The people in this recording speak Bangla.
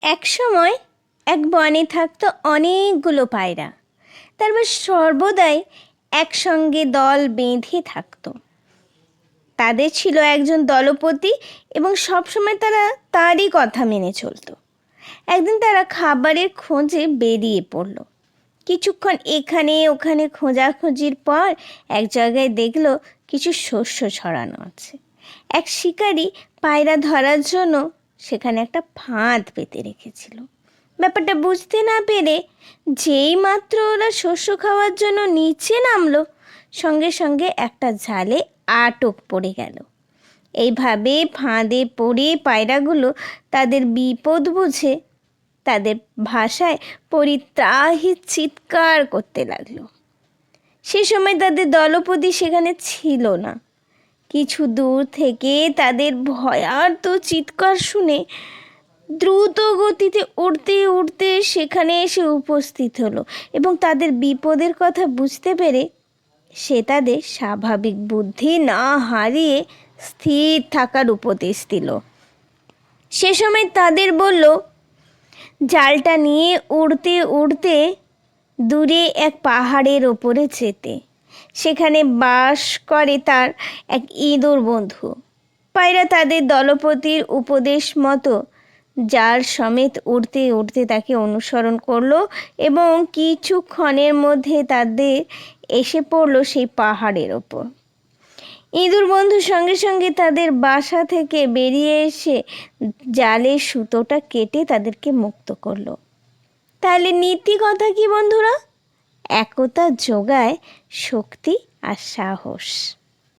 একসময় এক বনে থাকতো অনেকগুলো পায়রা। তারপর সর্বদাই একসঙ্গে দল বেঁধে থাকতো। তাদের ছিল একজন দলপতি এবং সবসময় তারা তারই কথা মেনে চলতো। একদিন তারা খাবারের খোঁজে বেরিয়ে পড়ল। কিছুক্ষণ এখানে ওখানে খোঁজাখুঁজির পর এক জায়গায় দেখলো কিছু শস্য ছড়ানো আছে। এক শিকারী পায়রা ধরার জন্য সেখানে একটা ফাঁদ পেতে রেখেছিল। ব্যাপারটা বুঝতে না পেরে যেই মাত্র ওরা শস্য খাওয়ার জন্য নিচে নামলো, সঙ্গে সঙ্গে একটা জালে আটক পড়ে গেল। এইভাবে ফাঁদে পড়ে পায়রাগুলো তাদের বিপদ বুঝে তাদের ভাষায় পরিত্রাহি চিৎকার করতে লাগলো। সে সময় তাদের দলপতি সেখানে ছিল না। কিছু দূর থেকে তাদের ভয়ার্ত চিৎকার শুনে দ্রুত গতিতে উড়তে উড়তে সেখানে এসে উপস্থিত হলো এবং তাদের বিপদের কথা বুঝতে পেরে সে তাদের স্বাভাবিক বুদ্ধি না হারিয়ে স্থির থাকার উপদেশ দিল। সে সময় তাদের বলল, জালটা নিয়ে উড়তে উড়তে দূরে এক পাহাড়ের ওপরে যেতে। সেখানে বাস করে তার এক ইঁদুর বন্ধু। পায়রা তাদের দলপতির উপদেশ মতো জাল সমেত উড়তে উড়তে তাকে অনুসরণ করলো এবং কিছুক্ষণের মধ্যে তাদের এসে পড়লো সেই পাহাড়ের ওপর। ইঁদুর বন্ধু সঙ্গে সঙ্গে তাদের বাসা থেকে বেরিয়ে এসে জালের সুতোটা কেটে তাদেরকে মুক্ত করলো। তাহলে নীতি কথা কি বন্ধুরা? একতা যোগায় শক্তি আর সাহস।